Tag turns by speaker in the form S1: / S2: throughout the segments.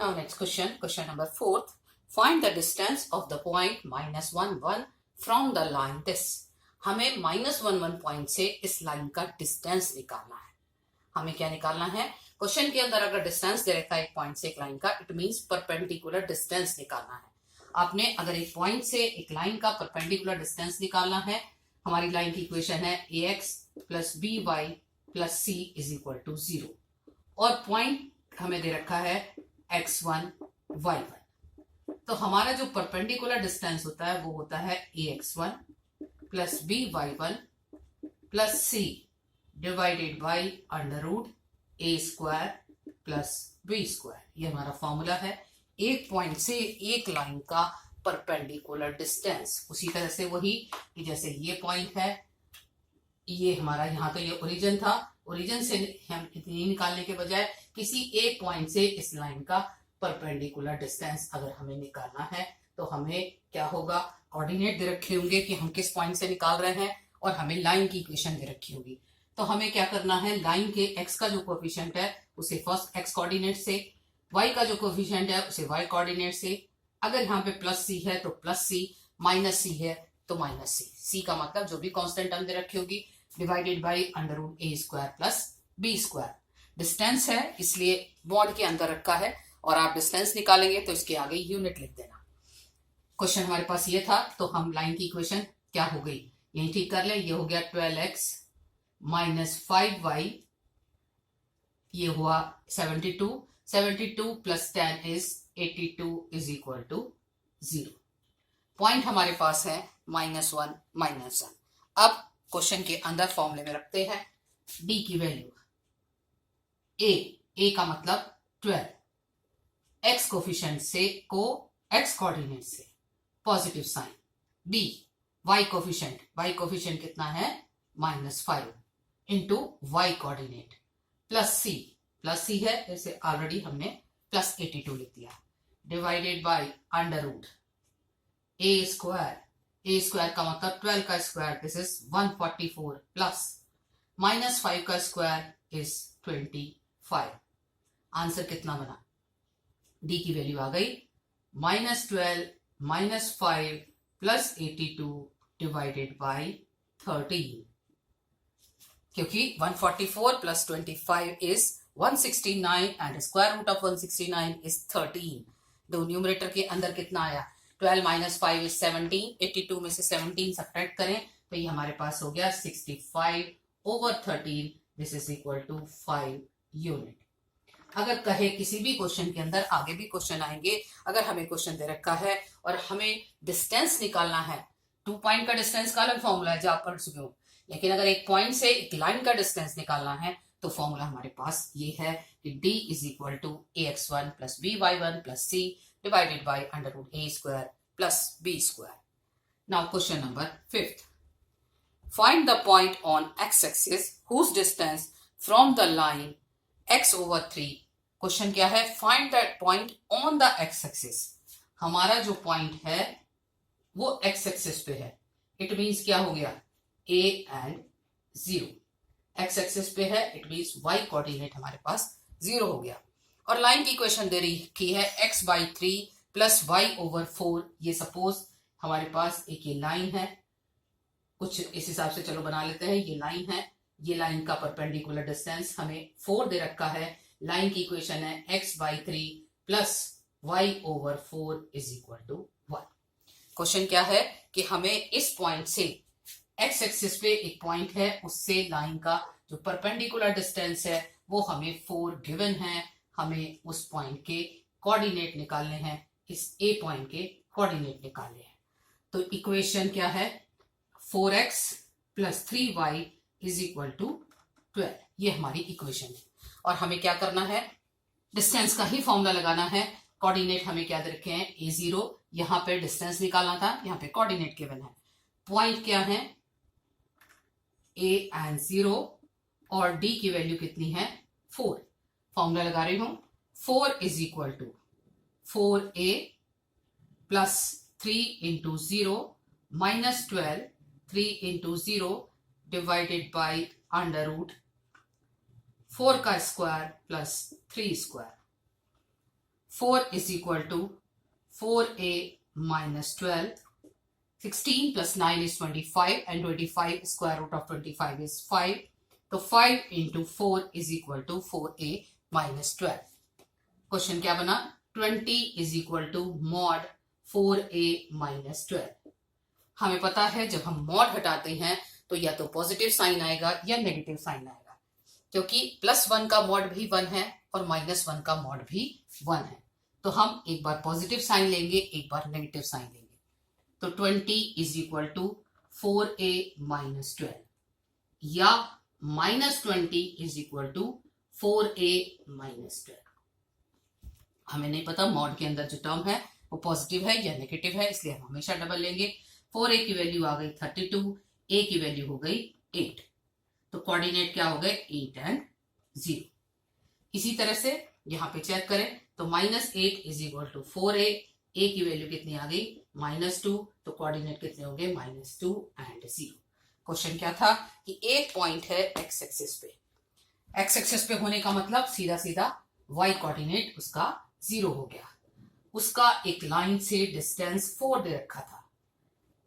S1: Now next question number 4. Find the distance of the point -1 1 from the line this. हमें -1 1 point से इस line का distance निकालना है. हमें क्या निकालना है? क्वेश्चन के अंदर अगर डिस्टेंस दे रखा है एक पॉइंट से एक लाइन का, इट मींस परपेंडिकुलर डिस्टेंस निकालना है. आपने अगर एक पॉइंट से एक लाइन का परपेंडिकुलर डिस्टेंस निकालना है, हमारी लाइन की इक्वेशन है ax plus b y plus c is equal to 0 और पॉइंट हमें दे रखा है x1 y1. तो हमारा जो परपेंडिकुलर डिस्टेंस होता है वो होता है ax1 plus B y one plus C divided by under root A square plus B square. ये हमारा फॉर्मूला है एक पॉइंट से एक लाइन का परपेंडिकुलर डिस्टेंस. उसी तरह से वही कि जैसे ये पॉइंट है, ये हमारा यहाँ तो ये ओरिजिन था, ओरिजिन से हम इतनी निकालने के बजाय किसी एक पॉइंट से इस लाइन का परपेंडिकुलर डिस्टेंस अगर हमें निकालना है तो हमें क्या होगा, कोऑर्डिनेट दे रखे होंगे कि हम किस पॉइंट से निकाल रहे हैं और हमें लाइन की इक्वेशन दे रखी होगी. तो हमें क्या करना है, लाइन के x का जो कोएफिशिएंट है उसे फर्स्ट x कोऑर्डिनेट से, y का जो कोएफिशिएंट है उसे y कोऑर्डिनेट से. अगर यहाँ पे प्लस सी है तो प्लस सी, माइनस सी है तो माइनस सी. सी का मतलब जो भी कांस्टेंट टर्म दे रखी होगी divided by under root A square plus B square. Distance है इसलिए बॉन्ड के अंदर रखा है और आप डिस्टेंस निकालेंगे तो इसके आगे यूनिट लिख देना. क्वेश्चन हमारे पास ये था तो हम लाइन की इक्वेशन क्या हो गई यही ठीक कर ले. ये हो गया 12x माइनस 5y, ये हुआ 72, 72 plus 10 is 82 is equal to 0. Point हमारे पास है -1 -1. अब क्वेश्चन के अंदर फॉर्मूले में रखते हैं d की वैल्यू. a का मतलब 12, x कोफिशिएंट से को x कोऑर्डिनेट से positive sign, b y coefficient कितना है -5 into y coordinate plus c है जैसे ऑलरेडी हमने प्लस 82 लिख दिया, divided by under root A square का मतलब 12 का स्क्वायर दिस इज 144 प्लस -5 का स्क्वायर इज 25. आंसर कितना बना, d की वैल्यू आ गई -12 -5 प्लस 82 डिवाइडेड बाई 13. क्योंकि 144 plus 25 is 169 and square root of 169 is 13. दो न्यूमरेटर के अंदर कितना आया, 12 माइनस 5 इज 17, 82 में से 17 सब्ट्रैक्ट करें तो ये हमारे पास हो गया 65 over 13, this is equal to 5 unit. अगर कहे किसी भी क्वेश्चन के अंदर, आगे भी क्वेश्चन आएंगे, अगर हमें क्वेश्चन दे रखा है और हमें डिस्टेंस निकालना है, 2 पॉइंट का डिस्टेंस का अलग फॉर्मूला है जो आप पढ़ चुके हो, लेकिन अगर एक पॉइंट से एक लाइन का डिस्टेंस निकालना है तो फॉर्मूला हमारे पास ये है कि d is equal to ax1 plus B y one plus C divided by under root A square plus B square. Now question number 5. Find the point on x axis whose distance from the line x over 3. Question क्या है, find that point on the x axis. हमारा जो point है वो x axis पे है, it means क्या हो गया a एंड 0. x एक्सिस पे है इट मींस y कोऑर्डिनेट हमारे पास 0 हो गया. और लाइन की इक्वेशन दे रही है x by 3 plus y over 4. ये सपोज हमारे पास एक ये लाइन है, कुछ इस हिसाब से चलो बना लेते हैं. ये लाइन है, ये लाइन का परपेंडिकुलर डिस्टेंस हमें 4 दे रखा है. लाइन की इक्वेशन है x by 3 plus y over 4 is equal to 1. Question क्या है कि हमें इस पॉइंट से x एक्सिस पे एक पॉइंट है उससे लाइन का जो परपेंडिकुलर डिस्टेंस है वो हमें 4 गिवन है. हमें उस पॉइंट के कोऑर्डिनेट निकालने हैं, इस a पॉइंट के कोऑर्डिनेट निकालने हैं. तो इक्वेशन क्या है, 4x plus 3y is equal to 12. ये हमारी इक्वेशन है और हमें क्या करना है, डिस्टेंस का ही फॉर्मूला लगाना है. कोऑर्डिनेट हमें क्या दे रखे हैं, a0, यहाँ पे डिस्टेंस निकालना था, यहाँ पे कोऑर्डिनेट गिवन है. पॉइंट क्या है, a एंड 0 और d की वैल्यू कितनी है 4. फॉर्मूला लगा रही हूं, 4 is equal to 4a plus 3 into 0 minus 12, 3 into 0 divided by under root 4 का square plus 3 square. 4 is equal to 4a minus 12. 16 plus 9 is 25 and 25 square root of 25 is 5. तो 5 into 4 is equal to 4a minus 12. Question क्या बना? 20 is equal to mod 4a minus 12. हमें पता है जब हम mod हटाते हैं तो या तो पॉजिटिव साइन आएगा या नेगेटिव साइन आएगा, क्योंकि +1 का मॉड भी 1 है और -1 का मॉड भी 1 है। तो हम एक बार पॉजिटिव साइन लेंगे, एक बार नेगेटिव साइन लेंगे। तो 20 is equal to 4a minus 12 या -20 is equal to 4a minus 12। हमें नहीं पता मॉड के अंदर जो टर्म है वो पॉजिटिव है या नेगेटिव है, इसलिए हम हमेशा डबल लेंगे। 4a की वैल्यू आ गई 32, a की वैल्यू हो गई 8, तो कोऑर्डिनेट क्या हो गए? 8 and 0। इसी तरह से यहां पे चेक करें तो -8 is equal to 4a, a की वैल्यू कितनी आ गई? -2, तो कोऑर्डिनेट कितने हो गए? -2 and 0। क्वेश्चन क्या था कि एक पॉइंट है एक्स एक्सिस पे, एक्स एक्सिस पे होने का मतलब सीधा सीधा वाई कोऑर्डिनेट उसका 0 हो गया। उसका एक लाइन से डिस्टेंस 4 दे रखा था,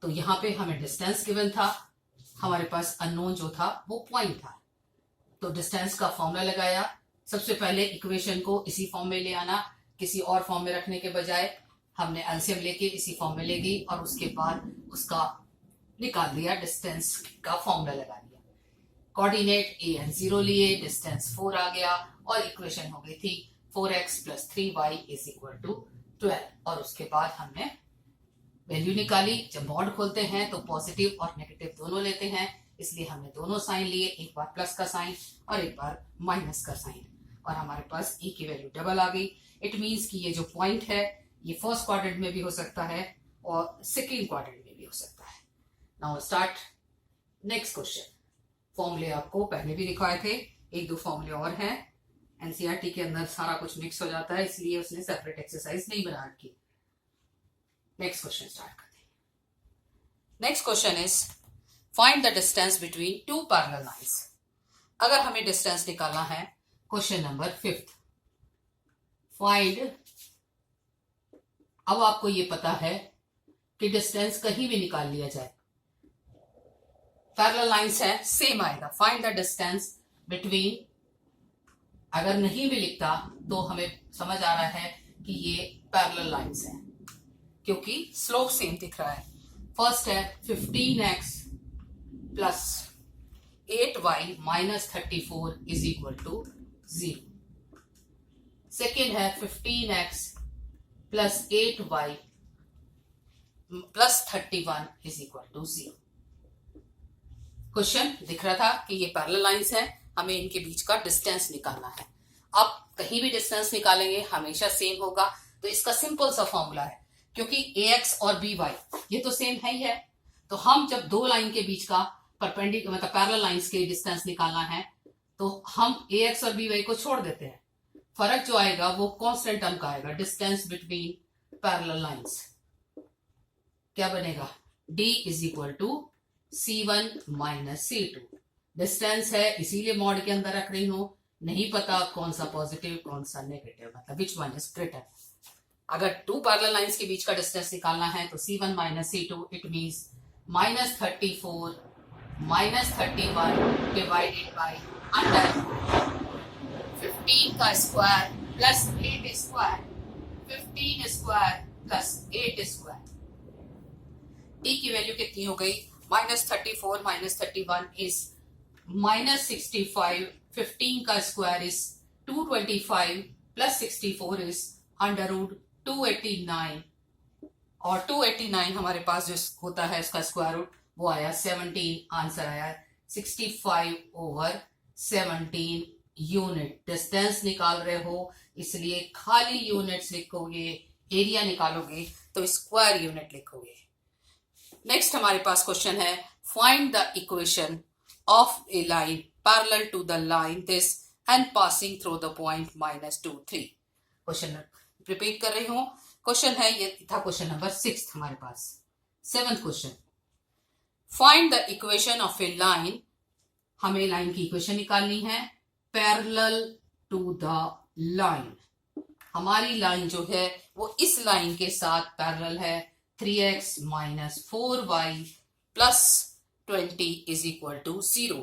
S1: तो यहाँ पे हमें डिस्टेंस गिवन था, हमारे पास अननोन जो था वो पॉइंट था। तो डिस्टेंस का फॉर्मूला लगाया। सबसे पहले इक्वेशन को इसी फॉर्म में ले आना, किसी और फॉर्म में रखने के बजाय हमने एलसीएम लेके इसी फॉर्म में ले गई और उसके बाद उसका निकाल दिया, डिस्टेंस का फॉर्मूला लगा दिया। कोऑर्डिनेट a and 0 लिए, डिस्टेंस 4 आ गया और इक्वेशन हो गई थी 4x + 3y = 12। और उसके बाद हमने वैल्यू निकाली। जब मॉड खोलते हैं तो पॉजिटिव और नेगेटिव दोनों लेते हैं, इसलिए हमने दोनों साइन लिए, एक बार प्लस का साइन और एक बार माइनस का साइन, और हमारे पास e की वैल्यू डबल आ गई। इट मीन्स कि ये जो पॉइंट है ये फर्स्ट क्वाड्रेंट में भी हो सकता है और सेकेंड क्वाड्रेंट में भी हो सकता है। Now start next question. फॉर्मूले आपको पहले भी दिखाए थे, एक दो फॉर्मूले और हैं। एनसीईआरटी के अंदर सारा कुछ मिक्स हो जाता है, इसलिए उसने सेपरेट एक्सरसाइज नहीं बना रखी। नेक्स्ट क्वेश्चन स्टार्ट करते हैं। Next question is find the distance between two parallel lines. अगर हमें डिस्टेंस निकालना है, क्वेश्चन नंबर 5th, फाइंड। अब आपको ये पता है कि डिस्टेंस कहीं भी निकाल लिया जाए, पैरेलल लाइंस है, सेम आएगा। फाइंड द डिस्टेंस बिटवीन, अगर नहीं भी लिखता तो हमें समझ आ रहा है कि ये पैरेलल लाइंस है, क्योंकि स्लोप सेम दिख रहा है। फर्स्ट है 15x + 8y - 34 = 0। सेकेंड है 15x + 8y + 31 = 0। क्वेश्चन दिख रहा था कि ये पैरेलल लाइंस हैं, हमें इनके बीच का डिस्टेंस निकालना है। अब कहीं भी डिस्टेंस निकालेंगे हमेशा सेम होगा, तो इसका सिंपल सा फॉर्मूला है, क्योंकि ax और by ये तो सेम है ही है। तो हम जब दो लाइन के बीच का परपेंडिकुलर मतलब पैरेलल लाइंस के डिस्टेंस निकालना है तो हम ax और by को छोड़ देते हैं। फर्क जो आएगा वो कांस्टेंट टर्म का आएगा, डिस्टेंस बिटवीन पैरेलल लाइंस। क्या बनेगा? d = c1 - c2। डिस्टेंस है इसीलिए मॉड के अंदर रख रही हूं, नहीं पता कौन सा पॉजिटिव कौन सा नेगेटिव, मतलब विच वन इज ग्रेटर। अगर टू पैरेलल लाइंस के बीच का डिस्टेंस निकालना है तो c1 - c2, it means -34 - 31 divided by under 15 का square plus 8 square, 15 square plus 8 square. d की वैल्यू कितनी हो गई? -34 - 31 इज -65, 15 का स्क्वायर इज 225 प्लस 64 इज √289, और 289 हमारे पास जो होता है इसका स्क्वायर रूट वो आया 17। आंसर आया 65/17 यूनिट। डिस्टेंस निकाल रहे हो इसलिए खाली यूनिट्स लिखोगे, एरिया निकालोगे तो स्क्वायर यूनिट लिखोगे। नेक्स्ट हमारे पास क्वेश्चन है find the equation of a line parallel to the line this and passing through the point -2, 3। Question repeat कर रही हूं। क्वेश्चन है, ये था क्वेश्चन नंबर 6 हमारे पास। 7th question, find the equation of a line. हमें लाइन की इक्वेशन निकालनी है पैरेलल टू द लाइन। हमारी लाइन जो है वो इस लाइन के साथ पैरेलल है 3x minus 4y plus 20 is equal to 0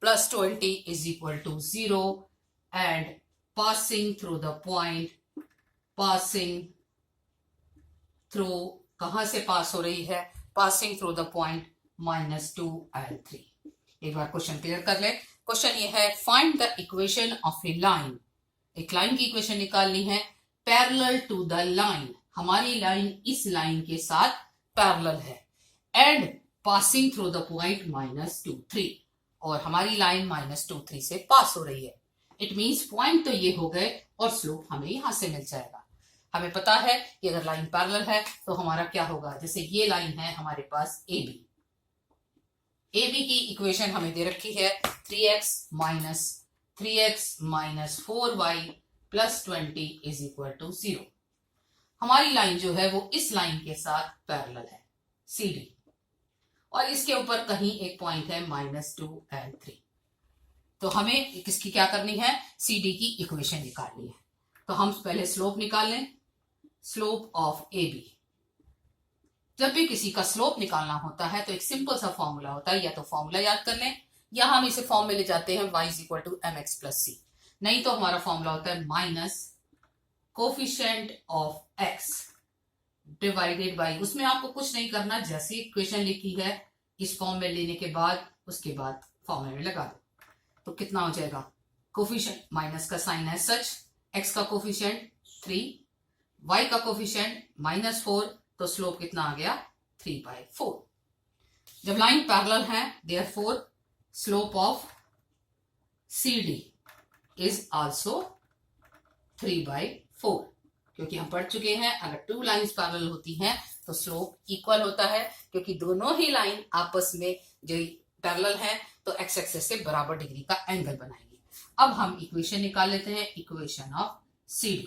S1: plus 20 is equal to 0 and passing through the point passing through कहां से पास हो रही है passing through the point -2 and 3। एक बार क्वेश्चन क्लियर कर ले। क्वेश्चन ये है find the equation of a line. एक लाइन की इक्वेशन निकालनी है पैरेलल टू द लाइन। हमारी लाइन इस लाइन के साथ पैरेलल है and passing through the point -2 3 और हमारी लाइन -2 3 से पास हो रही है। इट मींस पॉइंट तो ये हो गए और स्लोप हमें यहां से मिल जाएगा। हमें पता है कि अगर लाइन पैरेलल है तो हमारा क्या होगा, जैसे ये लाइन है हमारे पास AB की इक्वेशन हमें दे रखी है 3x minus 4y plus 20 is equal to 0। हमारी लाइन जो है वो इस लाइन के साथ पैरेलल है CD और इसके ऊपर कहीं एक पॉइंट है -2 and 3। तो हमें किसकी क्या करनी है, CD की इक्वेशन निकालनी है। तो हम पहले स्लोप निकाल लें, स्लोप ऑफ AB। जब भी किसी का स्लोप निकालना होता है तो एक सिंपल सा फॉर्मूला होता है, या तो फॉर्मूला याद कर लें या हम इसे फॉर्म में ले जाते हैं y is equal to mx plus c। नहीं तो हमारा फॉर्मूला होता है minus coefficient of x divided by, उसमें आपको कुछ नहीं करना, जैसी इक्वेशन लिखी है इस फॉर्म में लेने के बाद उसके बाद फॉर्मूले में लगा दो। तो कितना हो जाएगा, कोफिशिएंट माइनस का साइन है सच, x का कोफिशिएंट 3, y का कोफिशिएंट -4, तो स्लोप कितना आ गया 3/4। जब लाइन पैरेलल है therefore slope of CD is also 3/4, क्योंकि हम पढ़ चुके हैं अगर 2 लाइंस पैरेलल होती हैं तो स्लोप इक्वल होता है, क्योंकि दोनों ही लाइन आपस में जो पैरेलल है तो x एक्सिस से बराबर डिग्री का एंगल बनाएंगे। अब हम इक्वेशन निकाल लेते हैं, इक्वेशन ऑफ CD।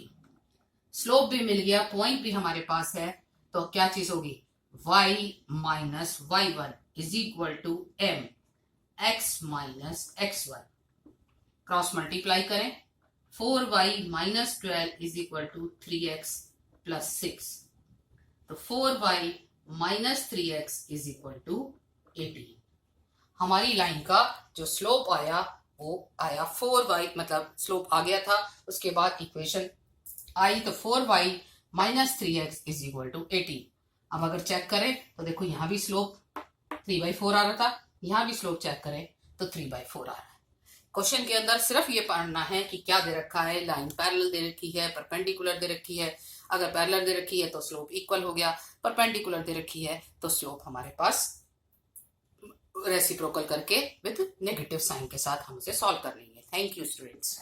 S1: स्लोप भी मिल गया, पॉइंट भी हमारे पास है, तो क्या चीज होगी y minus y1 is equal to m x minus x1। Cross multiply करें, 4y minus 12 is equal to 3x plus 6। तो 4y minus 3x is equal to 18। हमारी लाइन का जो स्लोप आया वो आया 4y, मतलब स्लोप आ गया था, उसके बाद इक्वेशन आई तो 4y minus 3x is equal to 18। अब अगर चेक करें तो देखो यहां भी स्लोप 3/4 आ रहा था, यहां भी स्लोप चेक करें तो 3/4 आ रहा है। क्वेश्चन के अंदर सिर्फ ये पढ़ना है कि क्या दे रखा है, लाइन पैरेलल दे रखी है, परपेंडिकुलर दे रखी है। अगर पैरेलल दे रखी है तो स्लोप इक्वल हो गया, परपेंडिकुलर दे रखी है तो स्लोप हमारे पास रेसिप्रोकल करके विद नेगेटिव साइन के साथ हम उसे सॉल्व कर लेंगे। Thank you students.